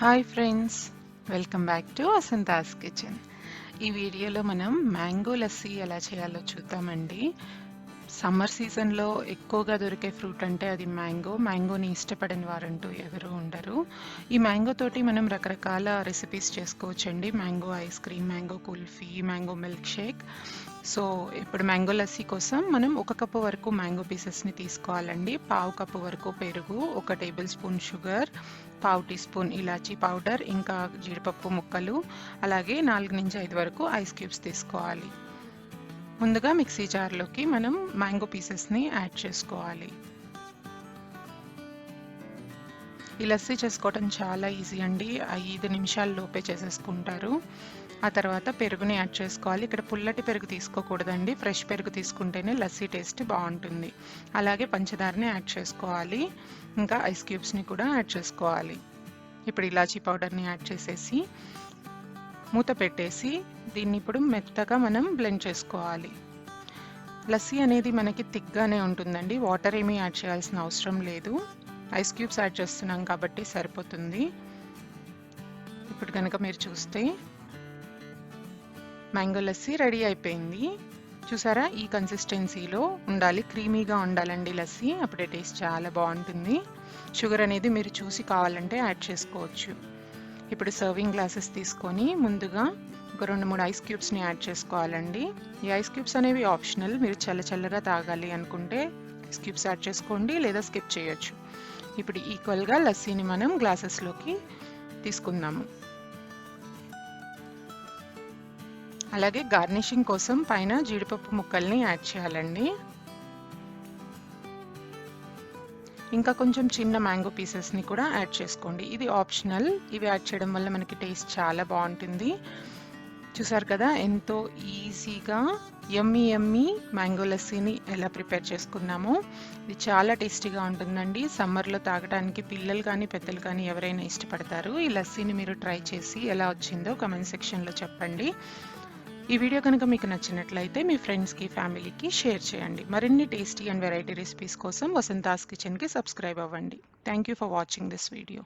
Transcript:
Hi friends, welcome back to Vasantha's kitchen. ఈ వీడియోలో మనం మ్యాంగో లస్సీ ఎలా చేయాలో చూద్దామండి. సమ్మర్ సీజన్లో ఎక్కువగా దొరికే ఫ్రూట్ అంటే అది మ్యాంగోని ఇష్టపడని వారంటూ ఎవరు ఉండరు. ఈ మ్యాంగో తోటి మనం రకరకాల రెసిపీస్ చేసుకోవచ్చండి. Mango ice cream, mango kulfi, mango milk shake. So ఇప్పుడు మ్యాంగో లస్సీ కోసం మనం 1 కప్పు వరకు మ్యాంగో పీసెస్ని తీసుకోవాలండి. 1/2 కప్పు వరకు పెరుగు, 1 tablespoon sugar, 1/2 teaspoon elaichi powder, ఇంకా జీడిపప్పు ముక్కలు, అలాగే 4 నుంచి 5 వరకు ఐస్ క్యూబ్స్ తీసుకోవాలి. ముందుగా మిక్సీ జార్లోకి మనం మ్యాంగో పీసెస్ని యాడ్ చేసుకోవాలి. ఈ లస్సీ చేసుకోవడం చాలా ఈజీ అండి. 5 నిమిషాల లోపే చేసేసుకుంటారు. ఆ తర్వాత పెరుగుని యాడ్ చేసుకోవాలి. ఇక్కడ పుల్లటి పెరుగు తీసుకోకూడదండి, ఫ్రెష్ పెరుగు తీసుకుంటేనే లస్సీ టేస్ట్ బాగుంటుంది. అలాగే పంచదారని యాడ్ చేసుకోవాలి, ఇంకా ఐస్ క్యూబ్స్ని కూడా యాడ్ చేసుకోవాలి. ఇప్పుడు ఇలాచీ పౌడర్ని యాడ్ చేసేసి మూత పెట్టేసి దీన్ని ఇప్పుడు మెత్తగా మనం బ్లెండ్ చేసుకోవాలి. లస్సీ అనేది మనకి థిక్గానే ఉంటుందండి, వాటర్ ఏమీ యాడ్ చేయాల్సిన అవసరం లేదు. ఐస్ క్యూబ్స్ యాడ్ చేస్తున్నాం కాబట్టి సరిపోతుంది. ఇప్పుడు కనుక మీరు చూస్తే మ్యాంగో లస్సీ రెడీ అయిపోయింది. చూసారా, ఈ కన్సిస్టెన్సీలో ఉండాలి, క్రీమీగా ఉండాలండి లస్సీ, అప్పుడే టేస్ట్ చాలా బాగుంటుంది. షుగర్ అనేది మీరు చూసి కావాలంటే యాడ్ చేసుకోవచ్చు. ఇప్పుడు సర్వింగ్ గ్లాసెస్ తీసుకొని ముందుగా ఒక 2-3 ఐస్ క్యూబ్స్ని యాడ్ చేసుకోవాలండి. ఈ ఐస్ క్యూబ్స్ అనేవి ఆప్షనల్, మీరు చల్లగా తాగాలి అనుకుంటే ఐస్ క్యూబ్స్ యాడ్ చేసుకోండి, లేదా స్కిప్ చేయొచ్చు. ఇప్పుడు ఈక్వల్గా లస్సీని మనం గ్లాసెస్లోకి తీసుకుందాము. అలాగే గార్నిషింగ్ కోసం పైన జీడిపప్పు ముక్కల్ని యాడ్ చేయాలండి. ఇంకా కొంచెం చిన్న మ్యాంగో పీసెస్ని కూడా యాడ్ చేసుకోండి, ఇది ఆప్షనల్. ఇవి యాడ్ చేయడం వల్ల మనకి టేస్ట్ చాలా బాగుంటుంది. చూసారు కదా, ఎంతో ఈజీగా యమ్మీ మ్యాంగో లస్సీని ఎలా ప్రిపేర్ చేసుకున్నామో. ఇది చాలా టేస్టీగా ఉంటుందండి. సమ్మర్లో తాగడానికి పిల్లలు కానీ పెద్దలు కానీ ఎవరైనా ఇష్టపడతారు. ఈ లస్సీని మీరు ట్రై చేసి ఎలా వచ్చిందో కమెంట్ సెక్షన్లో చెప్పండి. ఈ వీడియో కనుక మీకు నచ్చినట్లయితే మీ ఫ్రెండ్స్కి, ఫ్యామిలీకి షేర్ చేయండి. మరిన్ని టేస్టీ అండ్ వెరైటీ రెసిపీస్ కోసం వసంతాస్ కిచెన్కి సబ్స్క్రైబ్ అవ్వండి. Thank you for watching this video.